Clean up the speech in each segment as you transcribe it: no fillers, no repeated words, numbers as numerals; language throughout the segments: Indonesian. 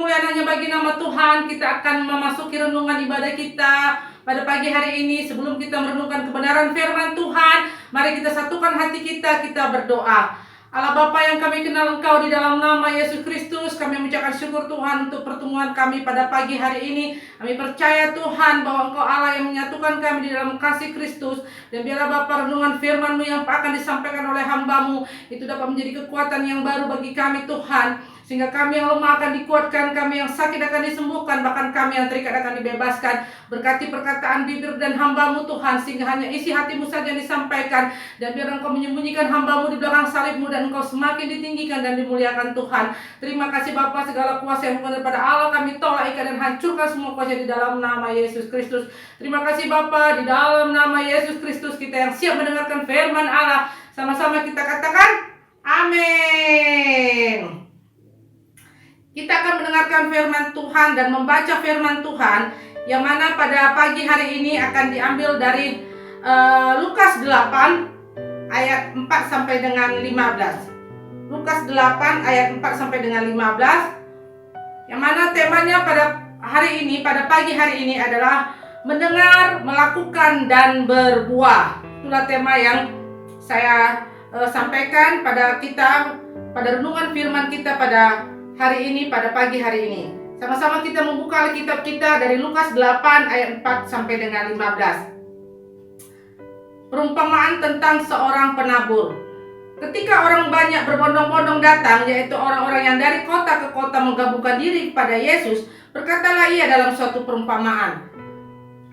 kemuliaan hanya bagi nama Tuhan. Kita akan memasuki renungan ibadah kita pada pagi hari ini. Sebelum kita merenungkan kebenaran firman Tuhan, mari kita satukan hati kita berdoa. Allah Bapa yang kami kenal Engkau, di dalam nama Yesus Kristus kami mengucapkan syukur Tuhan untuk pertemuan kami pada pagi hari ini. Kami percaya Tuhan bahwa Engkau Allah yang menyatukan kami di dalam kasih Kristus. Dan biarlah Bapa, renungan firman-Mu yang akan disampaikan oleh hamba-Mu itu dapat menjadi kekuatan yang baru bagi kami Tuhan. Sehingga kami yang lemah akan dikuatkan, kami yang sakit akan disembuhkan, bahkan kami yang terikat akan dibebaskan. Berkati perkataan bibir dan hamba-Mu Tuhan, sehingga hanya isi hati-Mu saja yang disampaikan. Dan biar Engkau menyembunyikan hamba-Mu di belakang salib-Mu, dan Engkau semakin ditinggikan dan dimuliakan Tuhan. Terima kasih Bapa, segala kuasa yang bukan daripada Allah kami tolak, ikat dan hancurkan semua kuasa di dalam nama Yesus Kristus. Terima kasih Bapa, di dalam nama Yesus Kristus kita yang siap mendengarkan firman Allah. Sama-sama kita katakan amin. Kita akan mendengarkan firman Tuhan dan membaca firman Tuhan yang mana pada pagi hari ini akan diambil dari Lukas 8 ayat 4 sampai dengan 15. Lukas 8 ayat 4 sampai dengan 15. Yang mana temanya pada hari ini, pada pagi hari ini adalah mendengar, melakukan dan berbuah. Itulah tema yang saya sampaikan pada kita, pada renungan firman kita pada hari ini, pada pagi hari ini. Sama-sama kita membuka Alkitab kita dari Lukas 8 ayat 4 sampai dengan 15. Perumpamaan tentang seorang penabur. Ketika orang banyak berbondong-bondong datang, yaitu orang-orang yang dari kota ke kota menggabungkan diri kepada Yesus, berkatalah ia dalam suatu perumpamaan.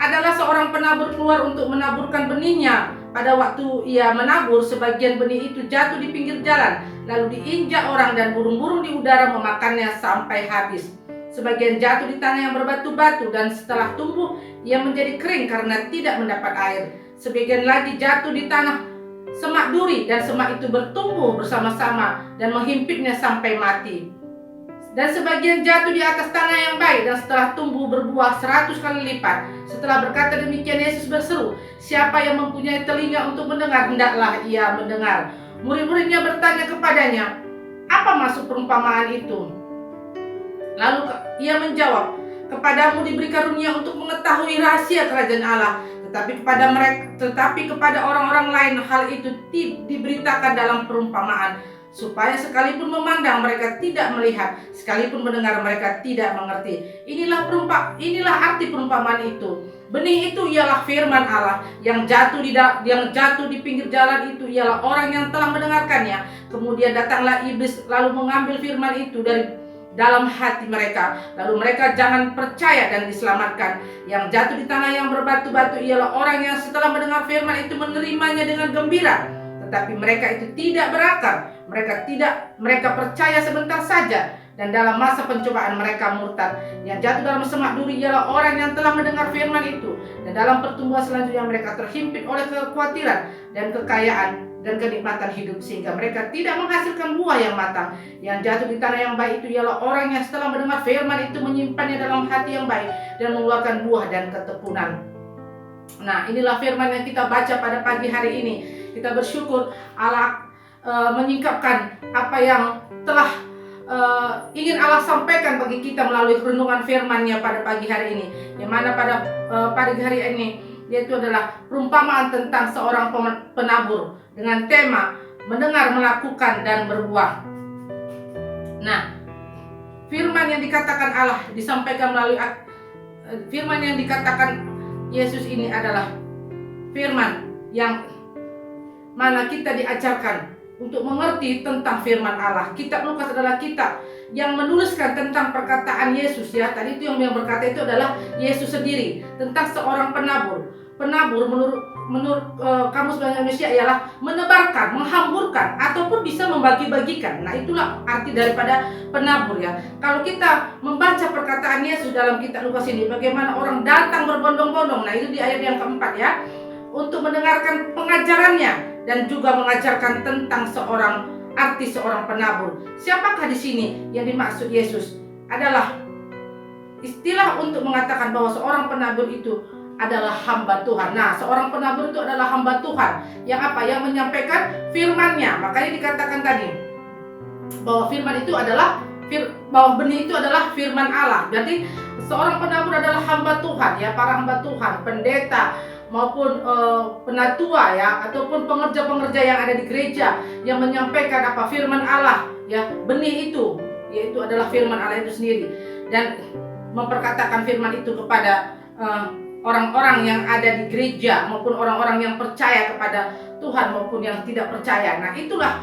Adalah seorang penabur keluar untuk menaburkan benihnya. Pada waktu ia menabur, sebagian benih itu jatuh di pinggir jalan, lalu diinjak orang dan burung-burung di udara memakannya sampai habis. Sebagian jatuh di tanah yang berbatu-batu, dan setelah tumbuh ia menjadi kering karena tidak mendapat air. Sebagian lagi jatuh di tanah semak duri, dan semak itu bertumbuh bersama-sama dan menghimpitnya sampai mati. Dan sebagian jatuh di atas tanah yang baik, dan setelah tumbuh berbuah 100 kali lipat. Setelah berkata demikian, Yesus berseru, "Siapa yang mempunyai telinga untuk mendengar, hendaklah ia mendengar." Murid-muridnya bertanya kepadanya, "Apa maksud perumpamaan itu?" Lalu ia menjawab, "Kepadamu diberi karunia untuk mengetahui rahasia kerajaan Allah, tetapi kepada orang-orang lain hal itu diberitakan dalam perumpamaan, supaya sekalipun memandang mereka tidak melihat, sekalipun mendengar mereka tidak mengerti." Inilah arti perumpamaan itu. Benih itu ialah firman Allah. Yang jatuh di pinggir jalan itu ialah orang yang telah mendengarkannya. Kemudian datanglah iblis lalu mengambil firman itu dari dalam hati mereka. Lalu mereka jangan percaya dan diselamatkan. Yang jatuh di tanah yang berbatu-batu ialah orang yang setelah mendengar firman itu menerimanya dengan gembira. Tetapi mereka itu tidak berakar. Mereka percaya sebentar saja, dan dalam masa pencobaan mereka murtad. Yang jatuh dalam semak duri ialah orang yang telah mendengar firman itu, dan dalam pertumbuhan selanjutnya mereka terhimpit oleh kekhawatiran dan kekayaan dan kenikmatan hidup, sehingga mereka tidak menghasilkan buah yang matang. Yang jatuh di tanah yang baik itu ialah orang yang setelah mendengar firman itu menyimpannya dalam hati yang baik dan mengeluarkan buah dan ketekunan. Nah, inilah firman yang kita baca pada pagi hari ini. Kita bersyukur Allah menyingkapkan apa yang telah ingin Allah sampaikan bagi kita melalui renungan firman-Nya pada pagi hari ini. Yang mana pada pagi hari ini yaitu adalah perumpamaan tentang seorang penabur dengan tema mendengar, melakukan dan berbuah. Nah, firman yang dikatakan Allah disampaikan melalui firman yang dikatakan Yesus ini adalah firman yang mana kita diajarkan untuk mengerti tentang firman Allah. Kitab Lukas adalah kitab yang menuliskan tentang perkataan Yesus, ya. Tadi itu yang berkata itu adalah Yesus sendiri tentang seorang penabur. Penabur menurut Kamus Bahasa Indonesia ialah menebarkan, menghamburkan, ataupun bisa membagi-bagikan. Nah, itulah arti daripada penabur, ya. Kalau kita membaca perkataan Yesus dalam kitab Lukas ini, bagaimana orang datang berbondong-bondong. Nah, itu di ayat yang keempat, ya, untuk mendengarkan pengajarannya dan juga mengajarkan tentang arti seorang penabur. Siapakah di sini yang dimaksud Yesus? Adalah istilah untuk mengatakan bahwa seorang penabur itu adalah hamba Tuhan. Nah, seorang penabur itu adalah hamba Tuhan yang yang menyampaikan firman-Nya. Makanya dikatakan tadi bahwa firman itu adalah bahwa benih itu adalah firman Allah. Jadi seorang penabur adalah hamba Tuhan ya, para hamba Tuhan, pendeta maupun penatua ya, ataupun pengerja-pengerja yang ada di gereja yang menyampaikan apa firman Allah ya. Benih itu yaitu adalah firman Allah itu sendiri, dan memperkatakan firman itu kepada orang-orang yang ada di gereja maupun orang-orang yang percaya kepada Tuhan maupun yang tidak percaya. Nah, itulah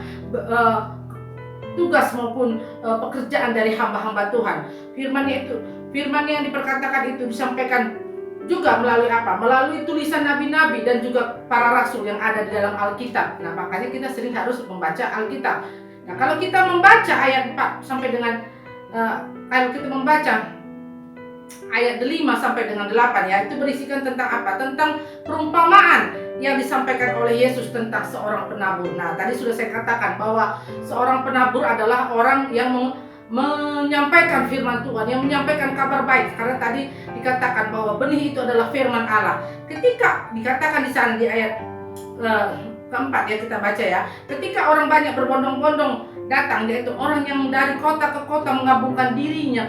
tugas maupun pekerjaan dari hamba-hamba Tuhan. Firman yang diperkatakan itu disampaikan juga melalui apa? Melalui tulisan nabi-nabi dan juga para rasul yang ada di dalam Alkitab. Nah, makanya kita sering harus membaca Alkitab. Nah, kalau kita membaca ayat 4 sampai dengan kalau kita membaca ayat 5 sampai dengan 8 ya, itu berisikan tentang apa? Tentang perumpamaan yang disampaikan oleh Yesus tentang seorang penabur. Nah, tadi sudah saya katakan bahwa seorang penabur adalah orang yang menyampaikan firman Tuhan, yang menyampaikan kabar baik. Karena tadi dikatakan bahwa benih itu adalah firman Allah. Ketika dikatakan di sana di ayat keempat ya, kita baca ya, ketika orang banyak berbondong-bondong datang, yaitu orang yang dari kota ke kota mengabungkan diri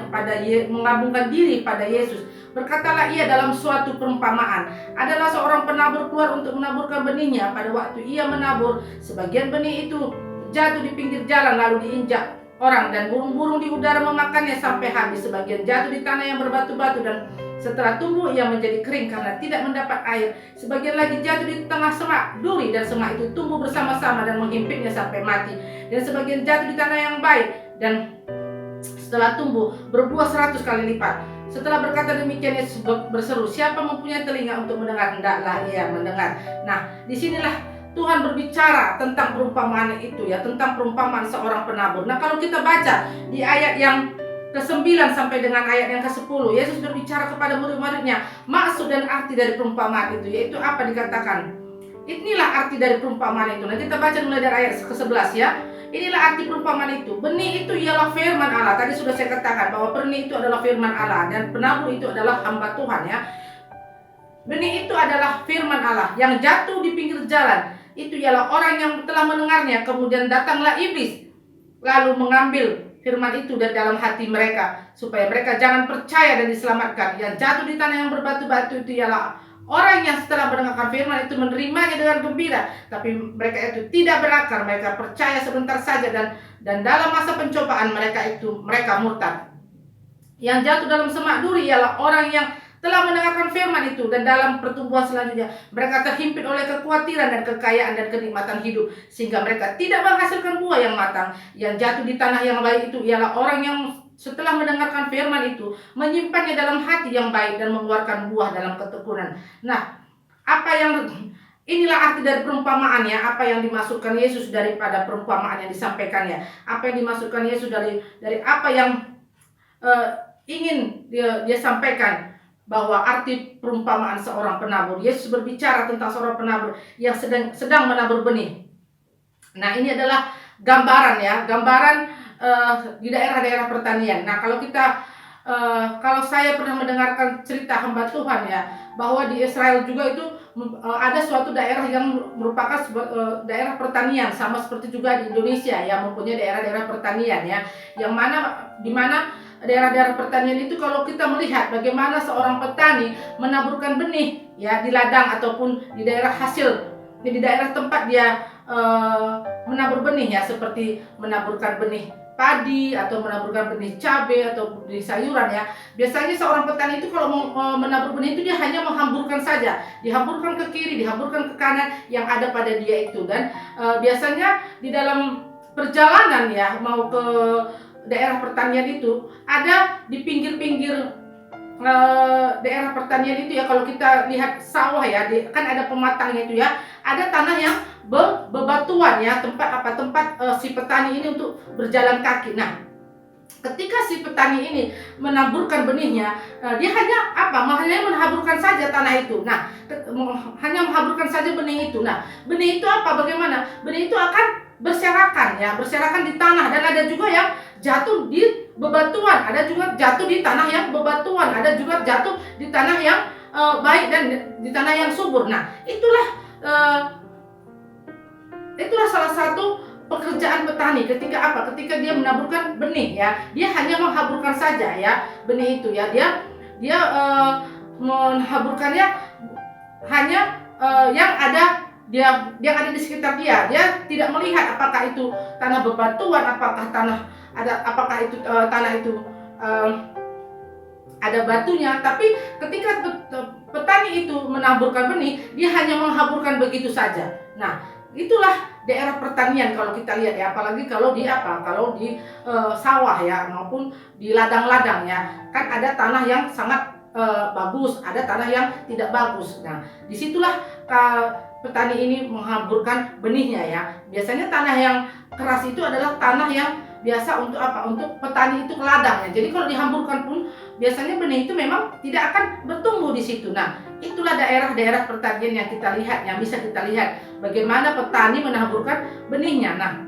pada Yesus. Berkatalah ia dalam suatu perumpamaan, adalah seorang penabur keluar untuk menaburkan benihnya. Pada waktu ia menabur, sebagian benih itu jatuh di pinggir jalan lalu diinjak orang, dan burung-burung di udara memakannya sampai habis. Sebagian jatuh di tanah yang berbatu-batu, dan setelah tumbuh ia menjadi kering karena tidak mendapat air. Sebagian lagi jatuh di tengah semak duri, dan semak itu tumbuh bersama-sama dan menghimpitnya sampai mati. Dan sebagian jatuh di tanah yang baik, dan setelah tumbuh berbuah 100 kali lipat. Setelah berkata demikian, Yesus berseru, siapa mempunyai telinga untuk mendengar, hendaklah ia mendengar. Nah, disinilah Tuhan berbicara tentang perumpamaan itu ya, tentang perumpamaan seorang penabur. Nah, kalau kita baca di ayat yang ke-9 sampai dengan ayat yang ke-10, Yesus berbicara kepada murid-muridnya maksud dan arti dari perumpamaan itu, yaitu apa dikatakan. Inilah arti dari perumpamaan itu. Nah, kita baca mulai dari ayat ke-11 ya. Inilah arti perumpamaan itu. Benih itu ialah firman Allah. Tadi sudah saya katakan bahwa benih itu adalah firman Allah, dan penabur itu adalah hamba Tuhan ya. Benih itu adalah firman Allah yang jatuh di pinggir jalan. Itu ialah orang yang telah mendengarnya, kemudian datanglah iblis lalu mengambil firman itu dari dalam hati mereka, supaya mereka jangan percaya dan diselamatkan. Yang jatuh di tanah yang berbatu-batu itu ialah orang yang setelah mendengarkan firman itu menerimanya dengan gembira, tapi mereka itu tidak berakar. Mereka percaya sebentar saja, dan dalam masa pencobaan mereka murtad. Yang jatuh dalam semak duri ialah orang yang telah mendengarkan firman itu, dan dalam pertumbuhan selanjutnya mereka terhimpit oleh kekhawatiran dan kekayaan dan kenikmatan hidup, sehingga mereka tidak menghasilkan buah yang matang. Yang jatuh di tanah yang baik itu ialah orang yang setelah mendengarkan firman itu menyimpannya dalam hati yang baik dan mengeluarkan buah dalam ketekunan. Nah, inilah arti dari perumpamaan ya, apa yang dimaksudkan Yesus daripada perumpamaan yang disampaikannya. Apa yang dimaksudkan Yesus dari apa yang ingin dia sampaikan, bahwa arti perumpamaan seorang penabur. Yesus berbicara tentang seorang penabur yang sedang menabur benih. Nah, ini adalah gambaran ya, di daerah-daerah pertanian. Nah, kalau saya pernah mendengarkan cerita hamba Tuhan ya, bahwa di Israel juga itu ada suatu daerah yang merupakan daerah pertanian, sama seperti juga di Indonesia ya, mempunyai daerah-daerah pertanian ya, di mana daerah-daerah pertanian itu, kalau kita melihat bagaimana seorang petani menaburkan benih ya di ladang ataupun di daerah di daerah tempat dia menabur benih ya, seperti menaburkan benih padi atau menaburkan benih cabai atau benih sayuran ya. Biasanya seorang petani itu kalau menabur benih itu dia hanya menghamburkan saja, dihamburkan ke kiri, dihamburkan ke kanan yang ada pada dia itu. Dan biasanya di dalam perjalanan ya mau ke daerah pertanian itu, ada di pinggir-pinggir daerah pertanian itu ya, kalau kita lihat sawah ya, kan ada pematangnya itu ya, ada tanah yang bebatuan ya, tempat si petani ini untuk berjalan kaki. Nah, ketika si petani ini menaburkan benihnya, dia hanya menghaburkan saja tanah itu. Nah, hanya menghaburkan saja benih itu. Nah, benih itu bagaimana? Benih itu akan berserakan di tanah, dan ada juga yang jatuh di bebatuan, ada juga jatuh di tanah yang bebatuan, ada juga jatuh di tanah yang baik dan di tanah yang subur. Nah, itulah salah satu pekerjaan petani ketika apa? Ketika dia menaburkan benih ya, dia hanya menghaburkan saja ya benih itu ya, dia menghaburkannya hanya yang ada yang ada di sekitar dia tidak melihat apakah itu tanah bebatuan, apakah apakah itu tanah itu ada batunya. Tapi ketika petani itu menaburkan benih, dia hanya menghaburkan begitu saja. Nah, itulah daerah pertanian kalau kita lihat ya, apalagi kalau di sawah ya, maupun di ladang-ladang ya, kan ada tanah yang sangat bagus, ada tanah yang tidak bagus. Nah, disitulah petani ini menghaburkan benihnya ya. Biasanya tanah yang keras itu adalah tanah yang biasa untuk apa? Untuk petani itu ke ladang ya. Jadi kalau dihamburkan pun biasanya benih itu memang tidak akan bertumbuh di situ. Nah, itulah daerah-daerah pertanian yang kita lihat, yang bisa kita lihat bagaimana petani menaburkan benihnya. Nah,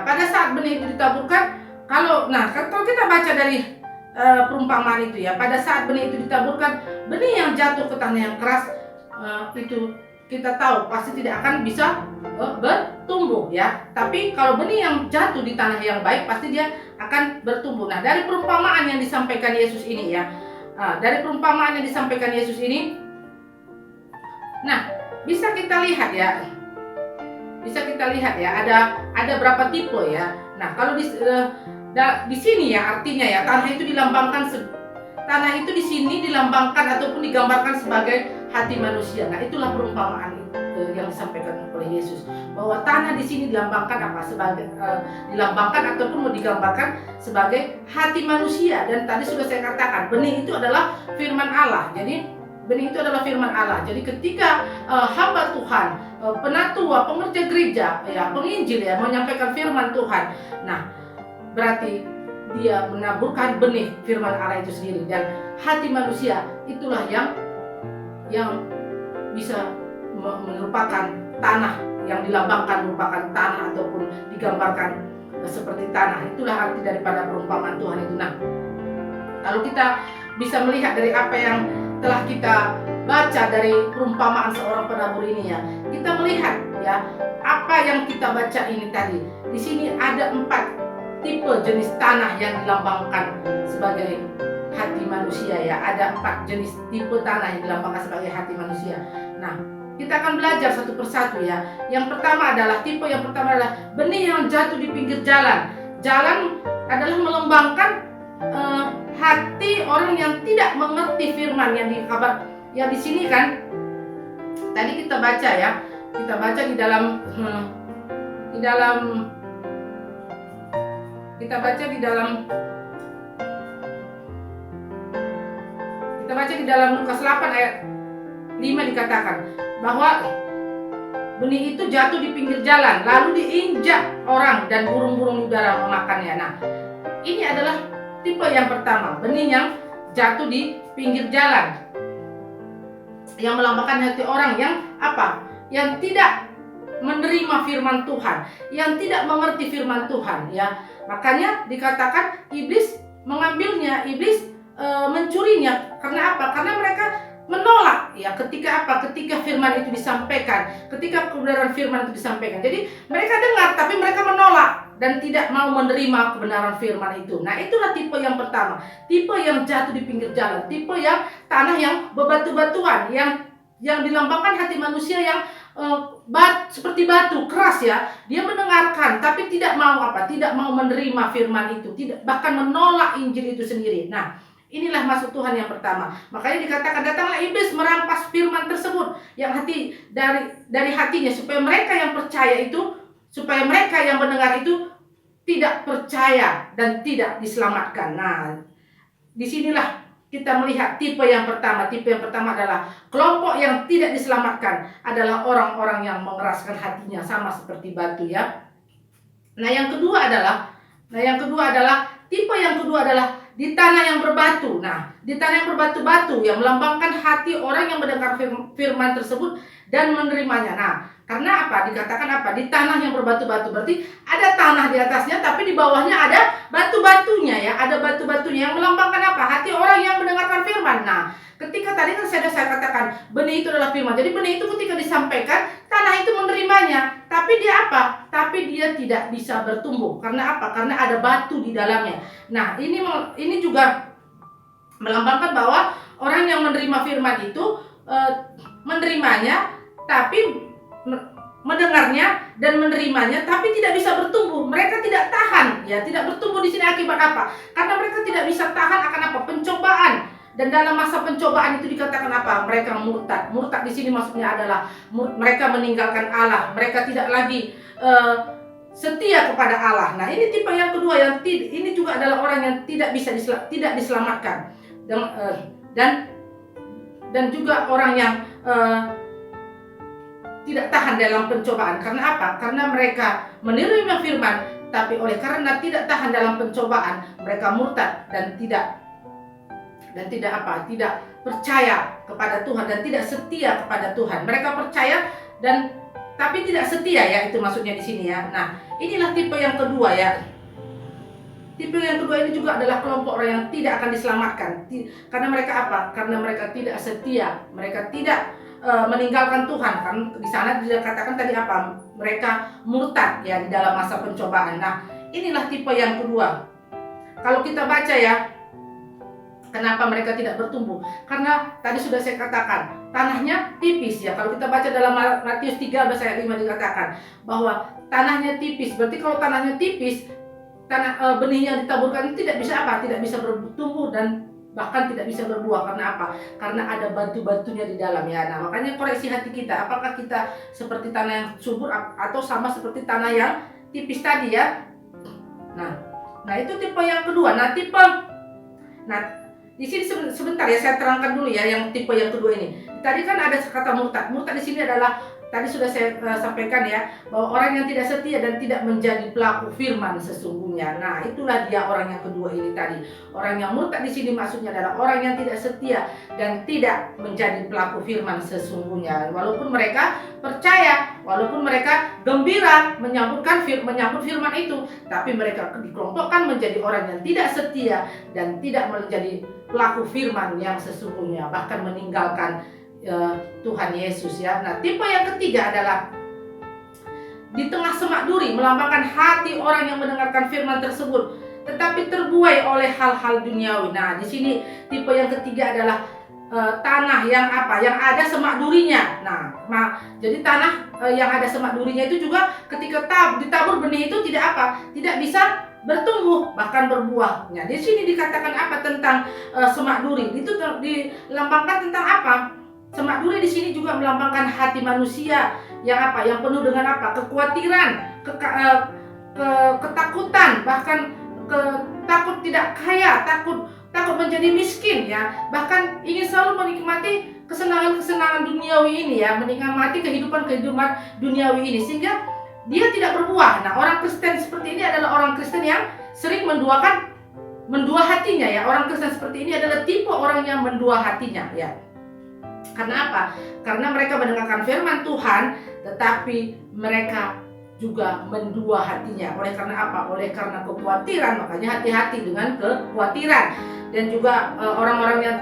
pada saat benih itu ditaburkan, kalau kita baca dari perumpamaan itu ya, pada saat benih itu ditaburkan, benih yang jatuh ke tanah yang keras itu kita tahu pasti tidak akan bisa bertumbuh ya. Tapi kalau benih yang jatuh di tanah yang baik, pasti dia akan bertumbuh. Nah, dari perumpamaan yang disampaikan Yesus ini ya, nah bisa kita lihat ya, ada berapa tipe ya. Nah, kalau di sini ya, artinya ya, tanah itu di sini dilambangkan ataupun digambarkan sebagai hati manusia. Nah, itulah perumpamaan yang disampaikan oleh Yesus, bahwa tanah di sini dilambangkan apa? Dilambangkan ataupun mau digambarkan sebagai hati manusia. Dan tadi sudah saya katakan, benih itu adalah firman Allah. Jadi benih itu adalah firman Allah. Jadi ketika hamba Tuhan, penatua, pengerja gereja, ya, penginjil ya, menyampaikan firman Tuhan, nah berarti dia menaburkan benih firman Allah itu sendiri. Dan hati manusia itulah yang bisa merupakan tanah, yang dilambangkan merupakan tanah ataupun digambarkan seperti tanah. Itulah arti daripada perumpamaan Tuhan itu. Nah, kalau kita bisa melihat dari apa yang telah kita baca dari perumpamaan seorang penabur ini ya, kita melihat ya apa yang kita baca ini tadi. Di sini ada 4 tipe jenis tanah yang dilambangkan sebagai hati manusia ya. Ada 4 jenis tipe tanah yang dilambangkan sebagai hati manusia. Nah, kita akan belajar satu persatu ya. Yang pertama adalah benih yang jatuh di pinggir jalan. Jalan adalah melambangkan hati orang yang tidak mengerti firman yang dikabar. Ya, di sini kan tadi kita baca ya. Kita baca di dalam Lukas 8 ayat 5 dikatakan bahwa benih itu jatuh di pinggir jalan, lalu diinjak orang dan burung-burung udara memakannya. Nah, ini adalah tipe yang pertama, benih yang jatuh di pinggir jalan, yang melambangkan hati orang yang apa? Yang tidak menerima firman Tuhan, yang tidak mengerti firman Tuhan ya. Makanya dikatakan iblis mengambilnya, iblis mencurinya. Karena apa? Karena mereka menolak ya ketika firman itu disampaikan, ketika kebenaran firman itu disampaikan. Jadi mereka dengar tapi mereka menolak dan tidak mau menerima kebenaran firman itu. Nah, itulah tipe yang pertama, tipe yang jatuh di pinggir jalan, tipe yang tanah yang bebatu-batuan, yang dilambangkan hati manusia yang seperti batu keras ya. Dia mendengarkan tapi tidak mau menerima firman itu, bahkan menolak Injil itu sendiri. Nah, inilah maksud Tuhan yang pertama. Makanya dikatakan datanglah iblis merampas firman tersebut yang dari hatinya, supaya mereka yang percaya itu, supaya mereka yang mendengar itu tidak percaya dan tidak diselamatkan. Nah, disinilah kita melihat tipe yang pertama. Tipe yang pertama adalah kelompok yang tidak diselamatkan, adalah orang-orang yang mengeraskan hatinya sama seperti batu ya. Nah, yang kedua adalah tipe yang kedua adalah di tanah yang berbatu. Nah, di tanah yang berbatu-batu yang melambangkan hati orang yang mendengar firman tersebut dan menerimanya. Nah, karena apa? Dikatakan apa? Di tanah yang berbatu-batu, berarti ada tanah di atasnya tapi di bawahnya ada batu-batunya ya. Ada batu-batunya yang melambangkan apa? Hati orang yang mendengarkan firman. Nah, ketika tadi kan saya katakan benih itu adalah firman. Jadi benih itu ketika disampaikan, tanah tanah itu menerimanya, tapi dia apa? Tapi dia tidak bisa bertumbuh. Karena apa? Karena ada batu di dalamnya. Nah, ini juga melambangkan bahwa orang yang menerima firman itu menerimanya, tapi mendengarnya dan menerimanya, tapi tidak bisa bertumbuh. Mereka tidak tahan, ya, tidak bertumbuh di sini akibat apa? Karena mereka tidak bisa tahan akan apa? Pencobaan. Dan dalam masa pencobaan itu dikatakan apa? Mereka murtad. Murtad di sini maksudnya adalah mereka meninggalkan Allah. Mereka tidak lagi setia kepada Allah. Nah, ini tipe yang kedua yang ini juga adalah orang yang tidak bisa tidak diselamatkan. Dan juga orang yang tidak tahan dalam pencobaan. Karena apa? Karena mereka menerima firman, tapi oleh karena tidak tahan dalam pencobaan, mereka murtad dan tidak percaya kepada Tuhan dan tidak setia kepada Tuhan. Mereka percaya tapi tidak setia, ya, itu maksudnya di sini, ya. Nah, inilah tipe yang kedua, ya. Tipe yang kedua ini juga adalah kelompok orang yang tidak akan diselamatkan. Karena mereka apa? Karena mereka tidak setia, mereka tidak meninggalkan Tuhan. Kan di sana dikatakan tadi apa? Mereka murtad, ya, di dalam masa pencobaan. Nah, inilah tipe yang kedua. Kalau kita baca, ya, kenapa mereka tidak bertumbuh? Karena tadi sudah saya katakan, tanahnya tipis, ya. Kalau kita baca dalam Matius 13 ayat 5 dikatakan bahwa tanahnya tipis. Berarti kalau tanahnya tipis, benih yang ditaburkan itu tidak bisa apa? Tidak bisa bertumbuh dan bahkan tidak bisa berbuah. Karena apa? Karena ada batu-batunya di dalam, ya. Nah, makanya koreksi hati kita. Apakah kita seperti tanah yang subur atau sama seperti tanah yang tipis tadi, ya? Nah, itu tipe yang kedua. Di sini sebentar, ya, saya terangkan dulu, ya, yang tipe yang kedua ini. Tadi kan ada kata murtad. Murtad di sini adalah tadi sudah saya sampaikan, ya, bahwa orang yang tidak setia dan tidak menjadi pelaku firman sesungguhnya. Nah, itulah dia orang yang kedua ini tadi. Orang yang murtad di sini maksudnya adalah orang yang tidak setia dan tidak menjadi pelaku firman sesungguhnya. Walaupun mereka percaya, walaupun mereka gembira menyambut firman itu, tapi mereka dikelompokkan menjadi orang yang tidak setia dan tidak menjadi pelaku firman yang sesungguhnya, bahkan meninggalkan Tuhan Yesus, ya. Nah, tipe yang ketiga adalah di tengah semak duri, melambangkan hati orang yang mendengarkan firman tersebut tetapi terbuai oleh hal-hal duniawi. Nah, di sini tipe yang ketiga adalah tanah yang apa? Yang ada semak durinya. Nah, jadi tanah yang ada semak durinya itu juga ketika ditabur benih itu tidak apa? Tidak bisa bertumbuh, bahkan berbuah. Nah, di sini dikatakan apa tentang semak duri? Itu dilambangkan tentang apa? Semak duri di sini juga melambangkan hati manusia yang apa? Yang penuh dengan apa? Kekhawatiran, ketakutan, bahkan takut tidak kaya, takut menjadi miskin, ya. Bahkan ingin selalu menikmati kesenangan-kesenangan duniawi ini, ya, menikmati kehidupan duniawi ini sehingga dia tidak berbuah. Nah, orang Kristen seperti ini adalah orang Kristen yang sering mendua hatinya, ya. Orang Kristen seperti ini adalah tipe orang yang mendua hatinya, ya. Karena apa? Karena mereka mendengarkan firman Tuhan, tetapi mereka juga mendua hatinya. Oleh karena apa? Oleh karena kekhawatiran. Makanya hati-hati dengan kekhawatiran. Dan juga orang-orang yang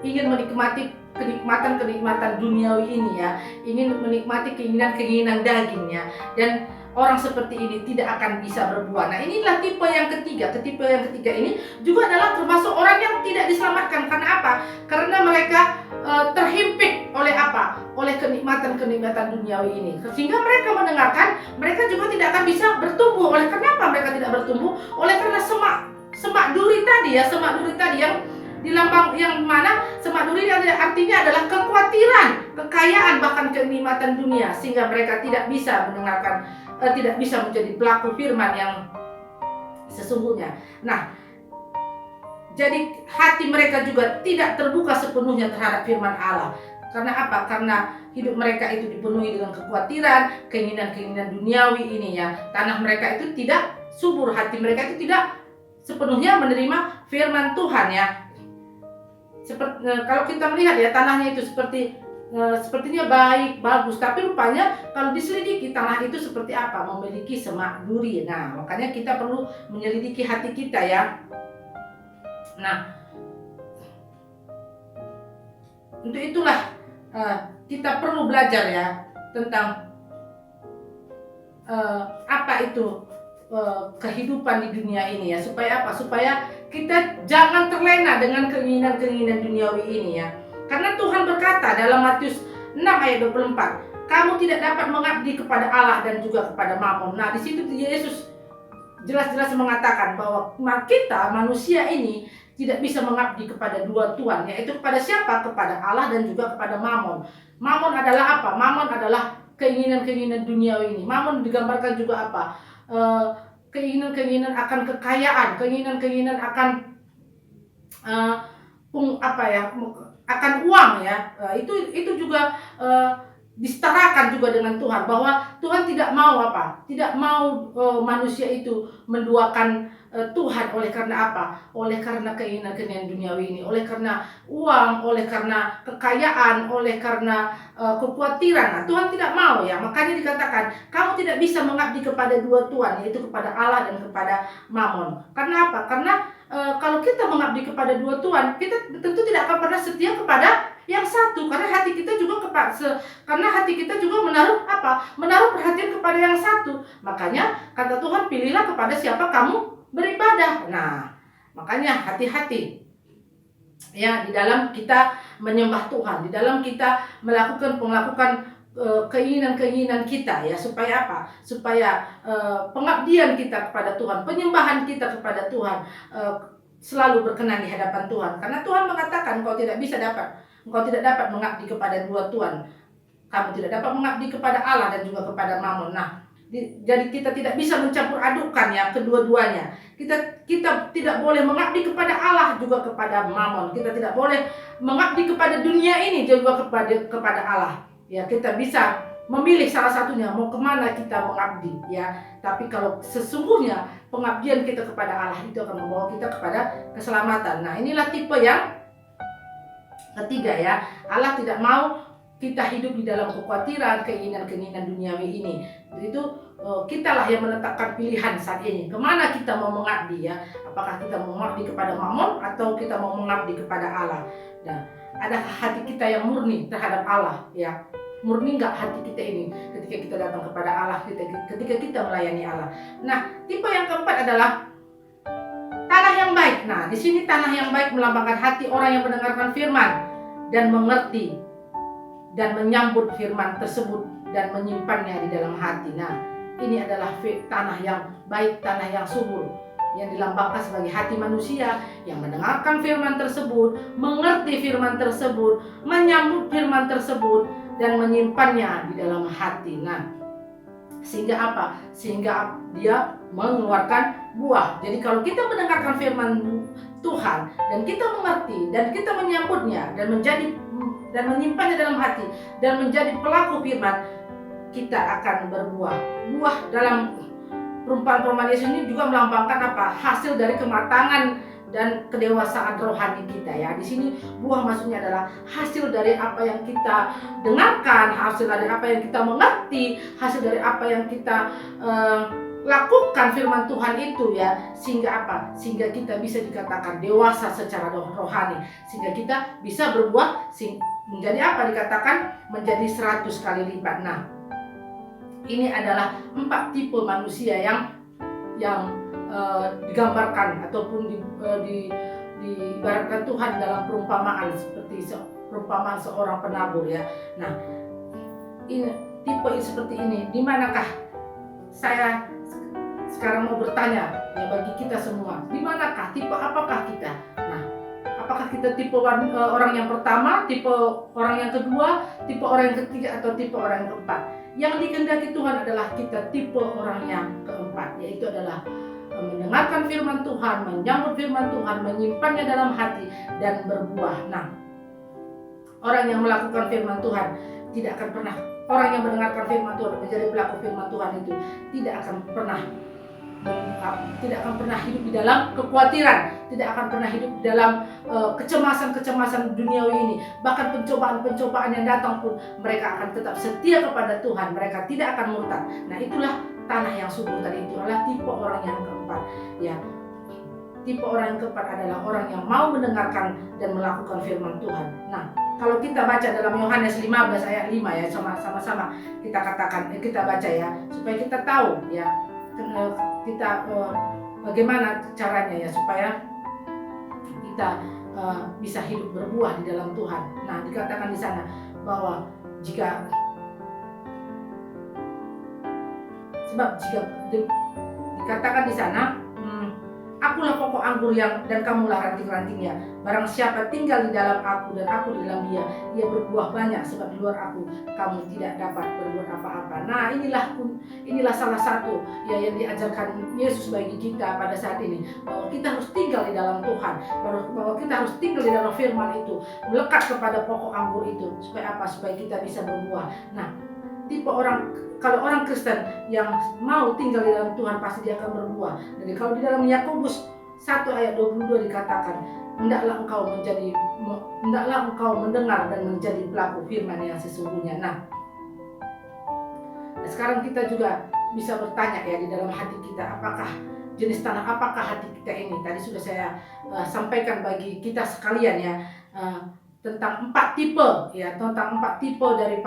ingin menikmati kenikmatan duniawi ini, ya, ingin menikmati keinginan dagingnya, dan orang seperti ini tidak akan bisa berbuah. Nah, inilah tipe yang ketiga. Tipe yang ketiga ini juga adalah termasuk orang yang tidak diselamatkan. Karena apa? Karena mereka terhimpit oleh apa? Oleh kenikmatan duniawi ini. Sehingga mereka mendengarkan, mereka juga tidak akan bisa bertumbuh. Oleh kenapa mereka tidak bertumbuh? Oleh karena semak duri tadi, ya, semak duri tadi yang mana semak duri artinya adalah kekhawatiran, kekayaan, bahkan kenikmatan dunia, sehingga mereka tidak bisa mendengarkan, tidak bisa menjadi pelaku firman yang sesungguhnya. Nah, jadi hati mereka juga tidak terbuka sepenuhnya terhadap firman Allah. Karena apa? Karena hidup mereka itu dipenuhi dengan kekhawatiran, keinginan duniawi ini, ya. Tanah mereka itu tidak subur, hati mereka itu tidak sepenuhnya menerima firman Tuhan, ya. Kalau kita melihat, ya, tanahnya itu sepertinya baik, bagus, tapi rupanya kalau diselidiki tanah itu seperti apa? Memiliki semak duri. Nah, makanya kita perlu menyelidiki hati kita, ya. Nah, untuk itulah kita perlu belajar, ya, tentang apa itu kehidupan di dunia ini ya. Supaya apa? Supaya kita jangan terlena dengan keinginan-keinginan duniawi ini ya. Karena Tuhan berkata dalam Matius 6 ayat 24, kamu tidak dapat mengabdi kepada Allah dan juga kepada Mammon. Nah, di situ Yesus jelas-jelas mengatakan bahwa kita manusia ini tidak bisa mengabdi kepada dua tuan, yaitu kepada siapa? Kepada Allah dan juga kepada Mammon. Mammon adalah apa? Mammon adalah keinginan-keinginan duniawi ini. Mammon digambarkan juga apa? Keinginan-keinginan akan kekayaan, keinginan-keinginan akan akan uang ya. Itu juga disetarakan juga dengan Tuhan, bahwa Tuhan tidak mau tidak mau manusia itu menduakan Tuhan. Oleh karena apa? Oleh karena keinginan-keinginan duniawi ini, oleh karena uang, oleh karena kekayaan, oleh karena kekhawatiran. Nah, Tuhan tidak mau ya. Makanya dikatakan kamu tidak bisa mengabdi kepada dua tuan, yaitu kepada Allah dan kepada Mammon. Karena apa? Karena kalau kita mengabdi kepada dua tuan, kita tentu tidak akan pernah setia kepada yang satu, karena hati kita juga menaruh perhatian kepada yang satu. Makanya kata Tuhan, pilihlah kepada siapa kamu beribadah. Nah, makanya hati-hati ya di dalam kita menyembah Tuhan, di dalam kita melakukan keinginan-keinginan kita ya. Supaya apa? Supaya pengabdian kita kepada Tuhan, penyembahan kita kepada Tuhan selalu berkenan di hadapan Tuhan. Karena Tuhan mengatakan engkau tidak dapat mengabdi kepada dua tuan. Kamu tidak dapat mengabdi kepada Allah dan juga kepada Mammon. Nah, jadi kita tidak bisa mencampur adukan ya kedua-duanya. Kita tidak boleh mengabdi kepada Allah juga kepada Mammon. Kita tidak boleh mengabdi kepada dunia ini juga kepada Allah. Ya, kita bisa memilih salah satunya mau kemana kita mengabdi ya. Tapi kalau sesungguhnya pengabdian kita kepada Allah itu akan membawa kita kepada keselamatan. Nah, inilah tipe yang ketiga ya. Allah tidak mau kita hidup di dalam kekhawatiran, keinginan-keinginan duniawi ini. Itu kitalah yang menetapkan pilihan saat ini. Kemana kita mau mengabdi ya? Apakah kita mau mengabdi kepada Mammon atau kita mau mengabdi kepada Allah? Nah, adakah hati kita yang murni terhadap Allah ya? Murni nggak hati kita ini ketika kita datang kepada Allah, ketika kita melayani Allah. Nah, tipe yang keempat adalah tanah yang baik. Nah, di sini tanah yang baik melambangkan hati orang yang mendengarkan firman dan mengerti dan menyambut firman tersebut dan menyimpannya di dalam hati. Nah, ini adalah tanah yang baik, tanah yang subur, yang dilambangkan sebagai hati manusia yang mendengarkan firman tersebut, mengerti firman tersebut, menyambut firman tersebut, dan menyimpannya di dalam hati. Nah, sehingga apa? Sehingga dia mengeluarkan buah. Jadi kalau kita mendengarkan firman Tuhan dan kita mengerti dan kita menyambutnya dan menyimpannya dalam hati dan menjadi pelaku firman, kita akan berbuah. Buah dalam perumpamaan Yesus ini juga melambangkan apa? Hasil dari kematangan dan kedewasaan rohani kita ya. Di sini buah maksudnya adalah hasil dari apa yang kita dengarkan, hasil dari apa yang kita mengerti, hasil dari apa yang kita lakukan firman Tuhan itu ya. Sehingga apa? Sehingga kita bisa dikatakan dewasa secara rohani, sehingga kita bisa berbuah menjadi apa? Dikatakan menjadi 100 kali lipat. Nah, ini adalah 4 tipe manusia yang digambarkan ataupun diibaratkan Tuhan dalam perumpamaan, seperti perumpamaan seorang penabur ya. Nah, ini tipe seperti ini. Di manakah saya sekarang mau bertanya ya bagi kita semua? Di manakah? Tipe apakah kita? Nah, apakah kita tipe orang yang pertama, tipe orang yang kedua, tipe orang yang ketiga, atau tipe orang yang keempat? Yang dikehendaki Tuhan adalah kita tipe orang yang keempat, yaitu adalah mendengarkan firman Tuhan, menyambut firman Tuhan, menyimpannya dalam hati dan berbuah. Nah, orang yang melakukan firman Tuhan tidak akan pernah, orang yang mendengarkan firman Tuhan menjadi pelaku firman Tuhan itu tidak akan pernah hidup di dalam kekhawatiran, tidak akan pernah hidup di dalam kecemasan duniawi ini. Bahkan pencobaan yang datang pun mereka akan tetap setia kepada Tuhan, mereka tidak akan murtad. Nah, itulah tanah yang subur tadi, itu adalah tipe orang yang keempat ya. Tipe orang yang keempat adalah orang yang mau mendengarkan dan melakukan firman Tuhan. Nah, Kalau kita baca dalam Yohanes 15 ayat 5 ya, sama-sama kita katakan, kita baca ya, supaya kita tahu ya, kita bagaimana caranya ya supaya kita bisa hidup berbuah di dalam Tuhan. Nah, dikatakan di sana bahwa jika dikatakan di sana, akulah pokok anggur yang dan kamulah ranting-rantingnya. Barang siapa tinggal di dalam aku dan aku di dalam dia, ia berbuah banyak, sebab di luar aku kamu tidak dapat berbuat apa-apa. Nah, inilah salah satu ya yang diajarkan Yesus bagi kita pada saat ini, bahwa kita harus tinggal di dalam Tuhan, bahwa kita harus tinggal di dalam firman itu, melekat kepada pokok anggur itu. Supaya apa? Supaya kita bisa berbuah. Nah, kalau orang Kristen yang mau tinggal di dalam Tuhan, pasti dia akan berbuah. Jadi kalau di dalam Yakobus 1 ayat 22 dikatakan, hendaklah engkau mendengar dan menjadi pelaku firman yang sesungguhnya. Nah, sekarang kita juga bisa bertanya ya di dalam hati kita, apakah jenis tanah apakah hati kita ini? Tadi sudah saya sampaikan bagi kita sekalian ya, tentang 4 tipe ya, tentang 4 tipe dari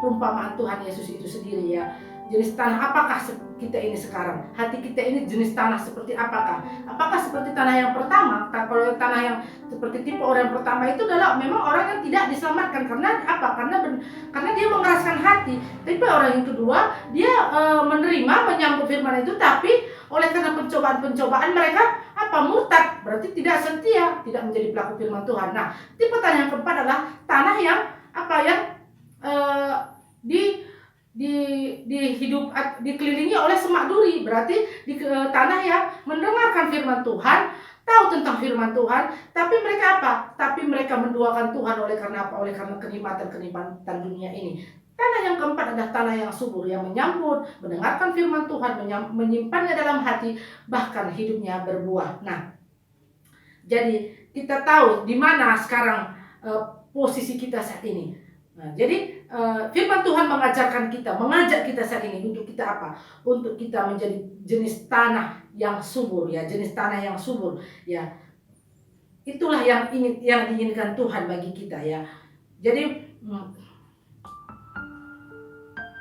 perumpamaan Tuhan Yesus itu sendiri ya. Jenis tanah apakah kita ini sekarang? Hati kita ini jenis tanah seperti apakah? Apakah seperti tanah yang pertama? Kalau tanah yang seperti tipe orang yang pertama itu adalah memang orang yang tidak diselamatkan. Karena apa? Karena dia mengeraskan hati. Tapi orang yang kedua, dia menerima, menyambut firman itu, tapi oleh karena pencobaan-pencobaan mereka murtad, berarti tidak setia, tidak menjadi pelaku firman Tuhan. Nah, tipe tanah yang keempat adalah tanah yang dikelilingi oleh semak duri, berarti tanah yang mendengarkan firman Tuhan, tahu tentang firman Tuhan, tapi mereka Tapi mereka menduakan Tuhan oleh karena apa? Oleh karena kenikmatan dunia ini. Tanah yang keempat adalah tanah yang subur, yang menyambut, mendengarkan firman Tuhan, menyimpannya dalam hati, bahkan hidupnya berbuah. Nah, jadi kita tahu di mana sekarang posisi kita saat ini. Nah, jadi firman Tuhan mengajak kita saat ini untuk kita apa? Untuk kita menjadi jenis tanah yang subur ya, jenis tanah yang subur ya. Itulah yang diinginkan Tuhan bagi kita ya. Jadi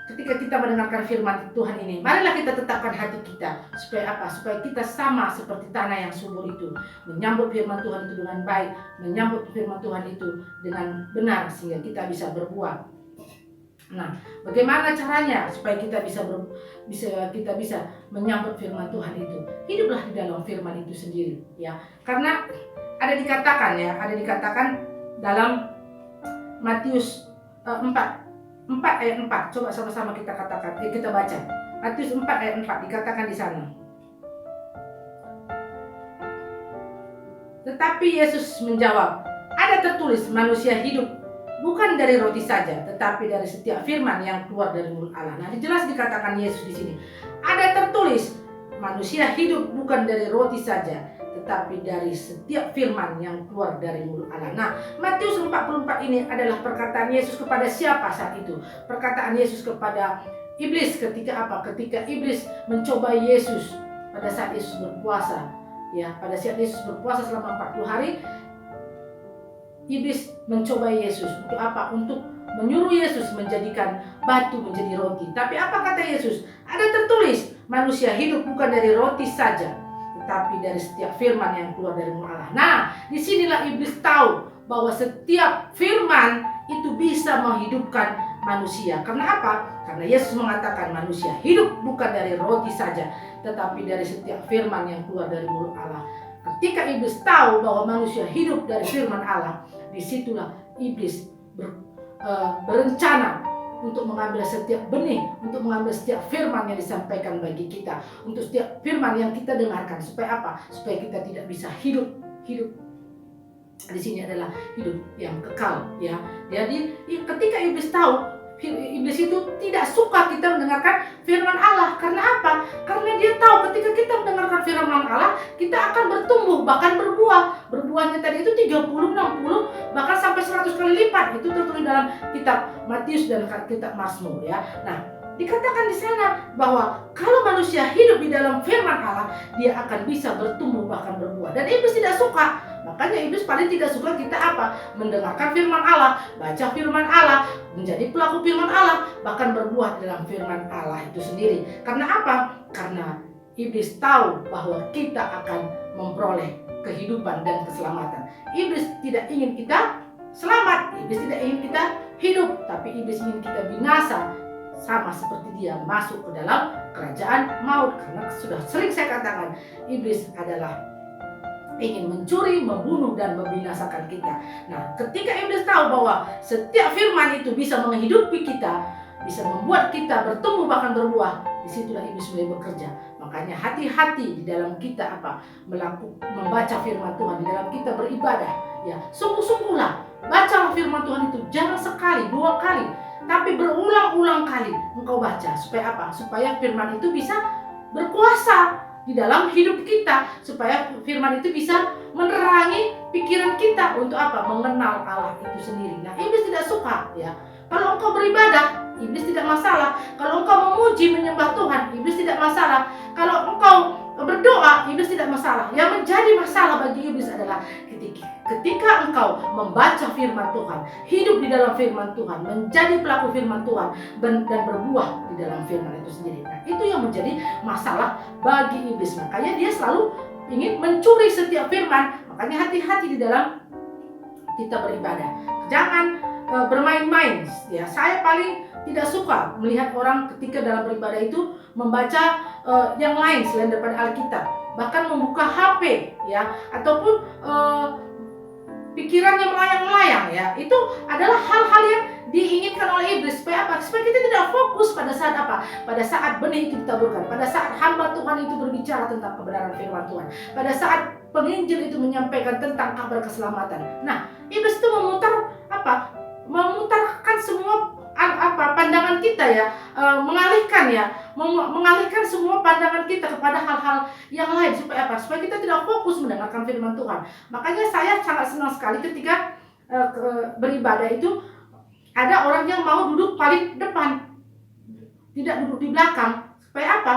ketika kita mendengarkan firman Tuhan ini, marilah kita tetapkan hati kita. Supaya apa? Supaya kita sama seperti tanah yang subur itu, menyambut firman Tuhan itu dengan baik, menyambut firman Tuhan itu dengan benar, sehingga kita bisa berbuah. Nah, bagaimana caranya supaya kita bisa menyambut firman Tuhan itu? Hiduplah di dalam firman itu sendiri ya. Karena ada dikatakan dalam Matius 4 ayat 4, coba sama-sama kita katakan, kita baca. Matius 4 ayat 4 dikatakan di sana. Tetapi Yesus menjawab, ada tertulis, manusia hidup bukan dari roti saja, tetapi dari setiap firman yang keluar dari mulut Allah. Nah, jelas dikatakan Yesus di sini. Ada tertulis, manusia hidup bukan dari roti saja, tetapi dari setiap firman yang keluar dari mulut Allah. Nah, Matius 44 ini adalah perkataan Yesus kepada siapa saat itu? Perkataan Yesus kepada iblis ketika apa? Ketika iblis mencoba Yesus pada saat Yesus berpuasa. Ya, pada saat Yesus berpuasa selama 40 hari, iblis mencoba Yesus untuk apa? Untuk menyuruh Yesus menjadikan batu menjadi roti. Tapi apa kata Yesus? Ada tertulis, manusia hidup bukan dari roti saja, tetapi dari setiap firman yang keluar dari mulut Allah. Nah, disinilah iblis tahu bahwa setiap firman itu bisa menghidupkan manusia. Karena apa? Karena Yesus mengatakan manusia hidup bukan dari roti saja, tetapi dari setiap firman yang keluar dari mulut Allah. Ketika iblis tahu bahwa manusia hidup dari firman Allah, disitulah iblis berencana untuk mengambil setiap benih, untuk mengambil setiap firman yang disampaikan bagi kita, untuk setiap firman yang kita dengarkan. Supaya apa? Supaya kita tidak bisa hidup di sini adalah hidup yang kekal ya. Jadi ketika iblis tahu, iblis itu tidak suka kita mendengarkan firman Allah. Karena apa? Karena dia tahu ketika kita mendengarkan firman Allah, kita akan bertumbuh, bahkan berbuah. Berbuahnya tadi itu 30, 60, bahkan sampai 100 kali lipat. Itu tertulis dalam kitab Matius dan kitab Mazmur ya. Nah, Dikatakan di sana bahwa kalau manusia hidup di dalam firman Allah, dia akan bisa bertumbuh bahkan berbuah. Dan iblis tidak suka. Makanya iblis paling tidak suka kita apa? Mendengarkan firman Allah, baca firman Allah, menjadi pelaku firman Allah, bahkan berbuah dalam firman Allah itu sendiri. Karena apa? Karena iblis tahu bahwa kita akan memperoleh kehidupan dan keselamatan. Iblis tidak ingin kita selamat, iblis tidak ingin kita hidup, tapi iblis ingin kita binasa. Sama seperti dia masuk ke dalam kerajaan maut. Karena sudah sering saya katakan, iblis adalah ingin mencuri, membunuh, dan membinasakan kita. Nah, ketika iblis tahu bahwa setiap firman itu bisa menghidupi kita, bisa membuat kita bertumbuh bahkan berbuah, disitulah iblis mulai bekerja. Makanya hati-hati di dalam kita membaca firman Tuhan, di dalam kita beribadah. Ya, sungguh-sungguhlah baca firman Tuhan itu, jangan sekali, 2 kali, tapi berulang-ulang kali engkau baca. Supaya apa? Supaya firman itu bisa berkuasa di dalam hidup kita. Supaya firman itu bisa menerangi pikiran kita untuk apa? Mengenal Allah itu sendiri. Nah, iblis tidak suka ya. Kalau engkau beribadah, iblis tidak masalah. Kalau engkau memuji, menyembah Tuhan, iblis tidak masalah. Kalau engkau berdoa, iblis tidak masalah. Yang menjadi masalah bagi iblis adalah ketika engkau membaca firman Tuhan, hidup di dalam firman Tuhan, menjadi pelaku firman Tuhan, dan berbuah di dalam firman itu sendiri. Nah, itu yang menjadi masalah bagi iblis. Makanya dia selalu ingin mencuri setiap firman. Makanya hati-hati di dalam kita beribadah. Jangan bermain-main. Ya, saya paling tidak suka melihat orang ketika dalam beribadah itu membaca yang lain selain daripada Alkitab. Bahkan membuka HP ya, ataupun pikirannya melayang-layang ya. Itu adalah hal-hal yang diinginkan oleh iblis. Supaya apa? Supaya kita tidak fokus pada saat apa? Pada saat benih itu ditaburkan, pada saat hamba Tuhan itu berbicara tentang kebenaran firman Tuhan, pada saat penginjil itu menyampaikan tentang kabar keselamatan. Nah, iblis itu memutarkan semua pandangan kita ya, mengalihkan semua pandangan kita kepada hal-hal yang lain. Supaya apa? Supaya kita tidak fokus mendengarkan firman Tuhan. Makanya saya sangat senang sekali ketika beribadah itu ada orang yang mau duduk paling depan, tidak duduk di belakang. Supaya apa?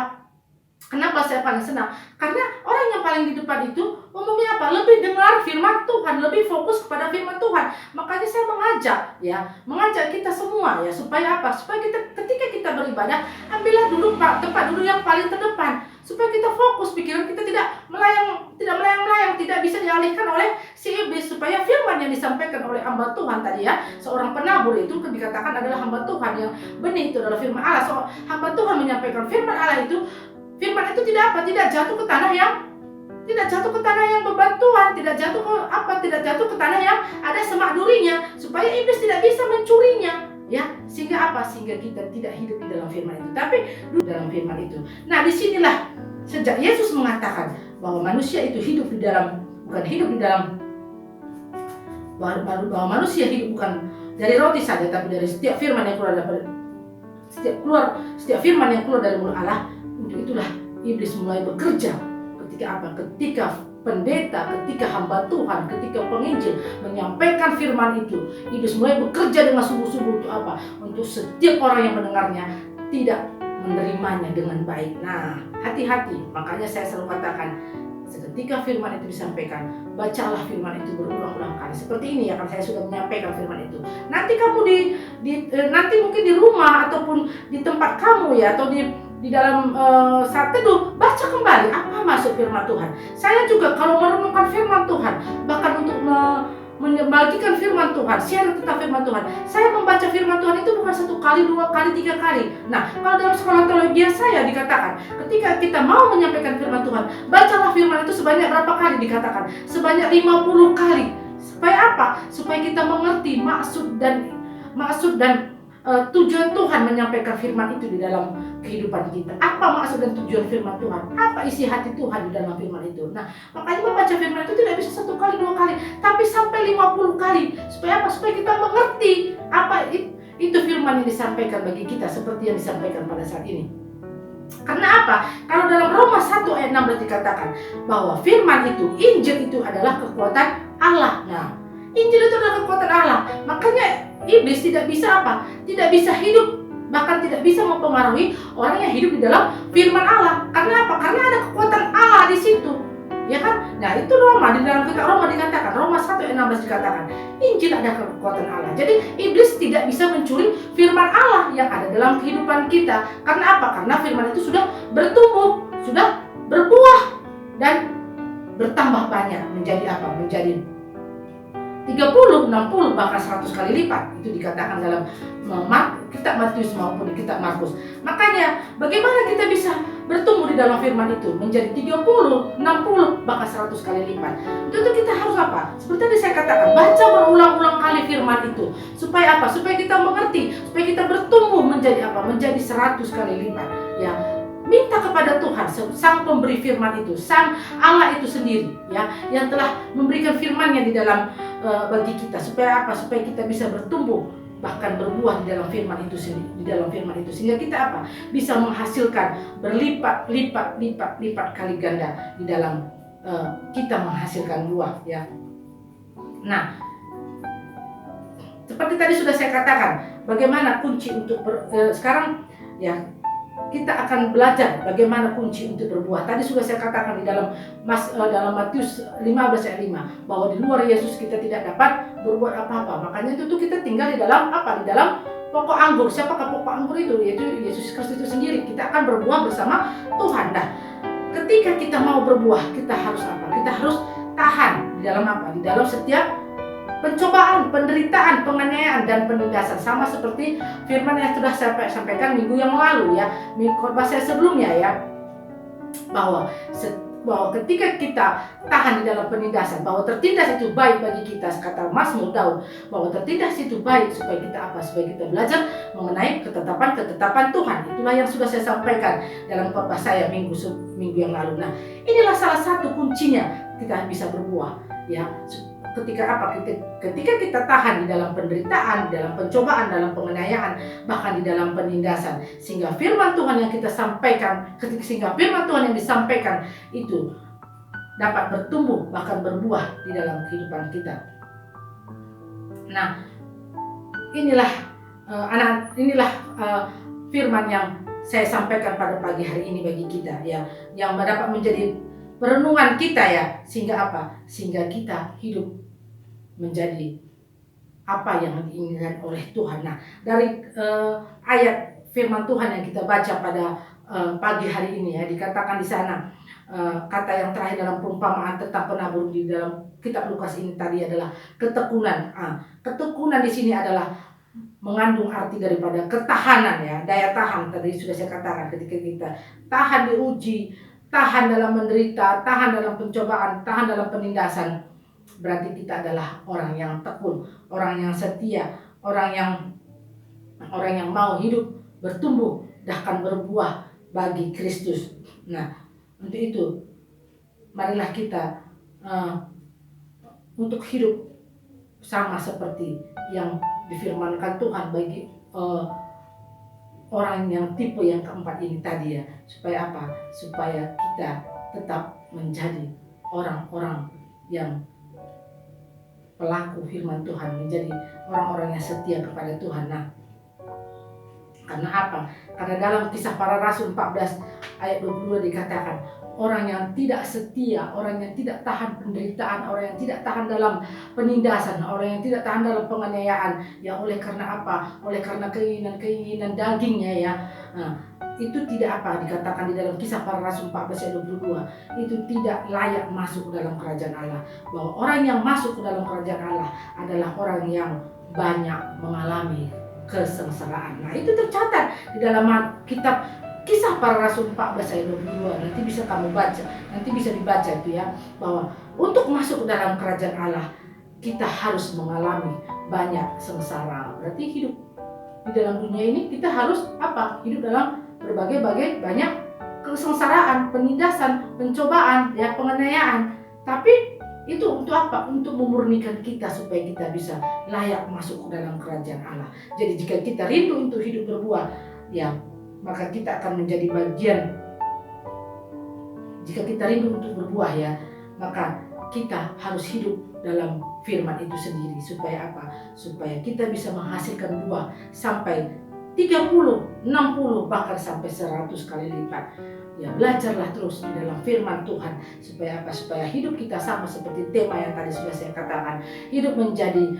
Kenapa saya paling senang? Karena orang yang paling di depan itu umumnya apa? Lebih dengar firman Tuhan, lebih fokus kepada firman Tuhan. Makanya saya mengajak kita semua ya, supaya apa? Supaya kita ketika kita beribadah, ambillah dulu tempat duduk yang paling terdepan, supaya kita fokus, pikiran kita tidak melayang, tidak bisa dialihkan oleh si iblis. Supaya firman yang disampaikan oleh hamba Tuhan tadi ya, seorang penabur itu dikatakan adalah hamba Tuhan, yang benih itu adalah firman Allah. Hamba Tuhan menyampaikan firman Allah itu, firman itu tidak jatuh ke tanah yang bebatuan, tidak jatuh ke tanah yang ada semak durinya, supaya iblis tidak bisa mencurinya ya. Sehingga apa? Sehingga kita tidak hidup di dalam firman itu, tapi di dalam firman itu. Nah, disinilah sejak Yesus mengatakan bahwa manusia itu bahwa manusia hidup bukan dari roti saja, tapi dari setiap firman yang keluar dari mulut Allah. Untuk itulah iblis mulai bekerja. Ketika pendeta, ketika hamba Tuhan, ketika penginjil menyampaikan firman itu, iblis mulai bekerja dengan sungguh-sungguh untuk apa? Untuk setiap orang yang mendengarnya tidak menerimanya dengan baik. Nah, hati-hati. Makanya saya selalu katakan, ketika firman itu disampaikan, bacalah firman itu berulang-ulang kali. Seperti ini ya, kan saya sudah menyampaikan firman itu. Nanti kamu nanti mungkin di rumah ataupun di tempat kamu ya, atau di dalam saat teduh, baca kembali apa maksud firman Tuhan. Saya juga kalau merenungkan firman Tuhan, bahkan untuk membagikan firman Tuhan, share tentang firman Tuhan, saya membaca firman Tuhan itu bukan 1 kali, 2 kali, 3 kali. Nah, kalau dalam sekolah teologi saya dikatakan, ketika kita mau menyampaikan firman Tuhan, bacalah firman itu sebanyak berapa kali? Dikatakan sebanyak 50 kali. Supaya apa? Supaya kita mengerti maksud dan tujuan Tuhan menyampaikan firman itu di dalam kehidupan kita. Apa maksud dan tujuan firman Tuhan? Apa isi hati Tuhan di dalam firman itu? Nah, makanya membaca firman itu tidak bisa 1 kali, 2 kali, tapi sampai 50 kali. Supaya apa? Supaya kita mengerti apa itu firman yang disampaikan bagi kita, seperti yang disampaikan pada saat ini. Karena apa? Kalau dalam Roma 1 ayat 16 dikatakan bahwa firman itu, Injil itu adalah kekuatan Allah. Nah, Injil itu adalah kekuatan Allah. Makanya iblis tidak bisa apa? Tidak bisa hidup bahkan tidak bisa mempengaruhi orang yang hidup di dalam firman Allah. Karena apa? Karena ada kekuatan Allah di situ. Ya kan? Nah, itu Roma, di dalam kitab Roma dikatakan, Roma 1 ayat 16 dikatakan, Injil ada kekuatan Allah. Jadi iblis tidak bisa mencuri firman Allah yang ada dalam kehidupan kita. Karena apa? Karena firman itu sudah bertumbuh, sudah berbuah dan bertambah banyak, menjadi apa? Menjadi 30, 60, bahkan 100 kali lipat. Itu dikatakan dalam kitab Matius maupun di kitab Markus. Makanya bagaimana kita bisa bertumbuh di dalam firman itu menjadi 30, 60, bahkan 100 kali lipat. Itu kita harus apa? Seperti tadi saya katakan, baca berulang-ulang kali firman itu. Supaya apa? Supaya kita mengerti, supaya kita bertumbuh menjadi apa? Menjadi 100 kali lipat. Ya, minta kepada Tuhan, sang pemberi firman itu, sang Allah itu sendiri, ya, yang telah memberikan firman-Nya di dalam bagi kita. Supaya apa? Supaya kita bisa bertumbuh, bahkan berbuah di dalam firman itu sendiri, di dalam firman itu, sehingga kita apa? Bisa menghasilkan berlipat kali ganda di dalam kita menghasilkan buah, ya. Nah, seperti tadi sudah saya katakan, bagaimana kunci untuk sekarang, ya, kita akan belajar bagaimana kunci untuk berbuah. Tadi sudah saya katakan di dalam Matius 15 ayat 5 bahwa di luar Yesus kita tidak dapat berbuat apa-apa. Makanya itu kita tinggal di dalam apa? Di dalam pokok anggur. Siapakah pokok anggur itu? Yaitu Yesus Kristus itu sendiri. Kita akan berbuah bersama Tuhan. Nah, ketika kita mau berbuah, kita harus apa? Kita harus tahan di dalam apa? Di dalam setiap pencobaan, penderitaan, penganiayaan, dan penindasan. Sama seperti firman yang sudah saya sampaikan minggu yang lalu, ya, khotbah saya sebelumnya, ya, bahwa ketika kita tahan di dalam penindasan, bahwa tertindas itu baik bagi kita, kata Mazmur Daud, bahwa tertindas itu baik supaya kita apa? Supaya kita belajar mengenai ketetapan Tuhan. Itulah yang sudah saya sampaikan dalam khotbah saya minggu yang lalu. Nah, inilah salah satu kuncinya kita bisa berbuah, ya. Ketika apa? Ketika kita tahan di dalam penderitaan, di dalam pencobaan, dalam penganiayaan, bahkan di dalam penindasan, sehingga firman Tuhan yang kita sampaikan, sehingga firman Tuhan yang disampaikan itu dapat bertumbuh, bahkan berbuah di dalam kehidupan kita. Nah, inilah firman yang saya sampaikan pada pagi hari ini bagi kita, ya, yang dapat menjadi perenungan kita, ya, sehingga apa? Sehingga kita hidup menjadi apa yang diinginkan oleh Tuhan. Nah, dari ayat firman Tuhan yang kita baca pada pagi hari ini, ya, dikatakan di sana kata yang terakhir dalam perumpamaan tentang penabur di dalam kitab Lukas ini tadi adalah ketekunan. Ketekunan di sini adalah mengandung arti daripada ketahanan, ya, daya tahan. Tadi sudah saya katakan, ketika kita tahan diuji, tahan dalam menderita, tahan dalam pencobaan, tahan dalam penindasan, berarti kita adalah orang yang tekun, orang yang setia, orang yang mau hidup bertumbuh bahkan berbuah bagi Kristus. Nah, untuk itu marilah kita untuk hidup sama seperti yang difirmankan Tuhan bagi orang yang tipe yang keempat ini tadi, ya. Supaya apa? Supaya kita tetap menjadi orang-orang yang pelaku firman Tuhan, menjadi orang-orang yang setia kepada Tuhan. Nah, karena apa? Karena dalam Kisah Para Rasul 14 ayat 22 dikatakan, orang yang tidak setia, orang yang tidak tahan penderitaan, orang yang tidak tahan dalam penindasan, orang yang tidak tahan dalam penganiayaan, ya, oleh karena apa? Oleh karena keinginan dagingnya, ya. Nah, itu tidak apa? Dikatakan di dalam Kisah Para Rasul 14 ayat 22, itu tidak layak masuk ke dalam kerajaan Allah. Bahwa orang yang masuk ke dalam kerajaan Allah adalah orang yang banyak mengalami kesengsaraan. Nah, itu tercatat di dalam kitab Kisah Para Rasul 14 ayat 22. Nanti bisa kamu baca, nanti bisa dibaca itu, ya, bahwa untuk masuk ke dalam kerajaan Allah kita harus mengalami banyak sengsara. Berarti hidup di dalam dunia ini kita harus apa? Hidup dalam berbagai banyak kesengsaraan, penindasan, pencobaan, ya, penganiayaan. Tapi itu untuk apa? Untuk memurnikan kita supaya kita bisa layak masuk ke dalam kerajaan Allah. Jadi jika kita rindu untuk hidup berbuah, ya, maka kita akan menjadi bagian. Jika kita rindu untuk berbuah, ya, maka kita harus hidup dalam firman itu sendiri. Supaya apa? Supaya kita bisa menghasilkan buah sampai 30, 60, bahkan sampai 100 kali lipat. Ya, belajarlah terus di dalam firman Tuhan supaya apa? Supaya hidup kita sama seperti tema yang tadi sudah saya katakan. Hidup menjadi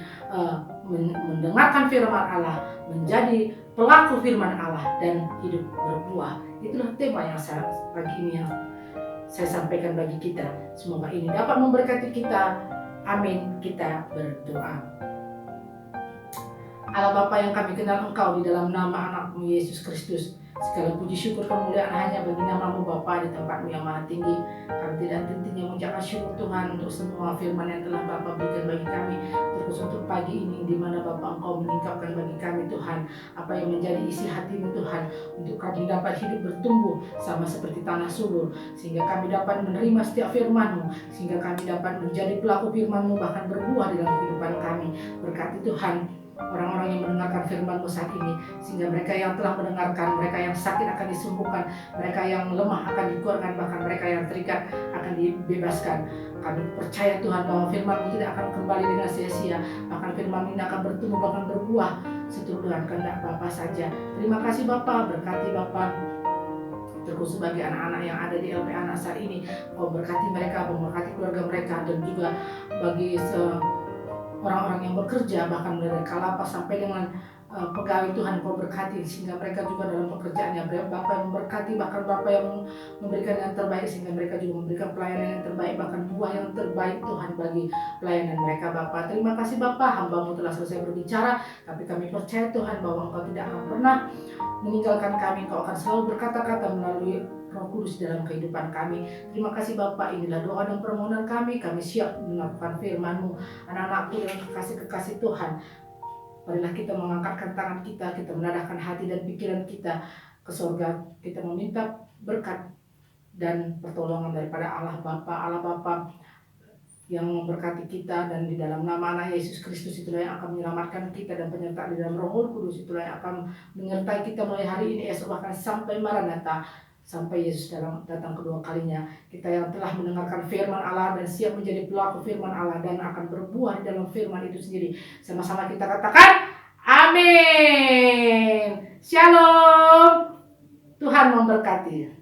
mendengarkan firman Allah, menjadi pelaku firman Allah, dan hidup berbuah. Itulah tema yang pagi ini yang saya sampaikan bagi kita. Semoga ini dapat memberkati kita. Amin. Kita berdoa. Allah Bapa yang kami kenal Engkau di dalam nama anak-Mu Yesus Kristus, segala puji syukur kemuliaan hanya bagi nama-Mu Bapa di tempat-Mu yang maha tinggi. Kami tidak henti-hentinya mengucapkan syukur Tuhan untuk semua firman yang telah Bapa berikan bagi kami, terus untuk pagi ini di mana Bapa Engkau meningkapkan bagi kami Tuhan apa yang menjadi isi hati-Mu Tuhan, untuk kami dapat hidup bertumbuh sama seperti tanah subur, sehingga kami dapat menerima setiap firman-Mu, sehingga kami dapat menjadi pelaku firman-Mu, bahkan berbuah di dalam kehidupan kami. Berkati Tuhan orang-orang yang mendengarkan firman-Mu saat ini, sehingga mereka yang telah mendengarkan, mereka yang sakit akan disembuhkan, mereka yang lemah akan dikuatkan, bahkan mereka yang terikat akan dibebaskan. Kami percaya Tuhan bahwa firman-Mu tidak akan kembali dengan sia-sia, bahkan firman-Mu ini akan bertumbuh bahkan berbuah seturut dengan kehendak Bapa saja. Terima kasih Bapa, berkati Bapa terus sebagai anak-anak yang ada di LP Anak saat ini. Kau berkati mereka, memberkati keluarga mereka, dan juga bagi orang-orang yang bekerja, bahkan dari kalapas sampai dengan pegawai Tuhan Kau berkati, sehingga mereka juga dalam pekerjaannya Bapa yang memberkati, bahkan Bapa yang memberikan yang terbaik, sehingga mereka juga memberikan pelayanan yang terbaik, bahkan buah yang terbaik Tuhan bagi pelayanan mereka Bapa. Terima kasih Bapa, hamba-Mu telah selesai berbicara, tapi kami percaya Tuhan bahwa Engkau tidak akan pernah meninggalkan kami. Engkau akan selalu berkata-kata melalui Roh Kudus dalam kehidupan kami. Terima kasih Bapa, inilah doa dan permohonan kami. Kami siap melakukan firman-Mu. Anak-anakku dengan kekasih-kekasih Tuhan, marilah kita mengangkatkan tangan kita, kita menadahkan hati dan pikiran kita ke surga. Kita meminta berkat dan pertolongan daripada Allah Bapa yang memberkati kita, dan di dalam nama anak Yesus Kristus itulah yang akan menyelamatkan kita, dan penyertaan di dalam Roh Kudus itulah yang akan menyertai kita mulai hari ini, esok, bahkan sampai Maranatha, sampai Yesus datang kedua kalinya. Kita yang telah mendengarkan firman Allah dan siap menjadi pelaku firman Allah dan akan berbuah di dalam firman itu sendiri, sama-sama kita katakan amin. Shalom. Tuhan memberkati.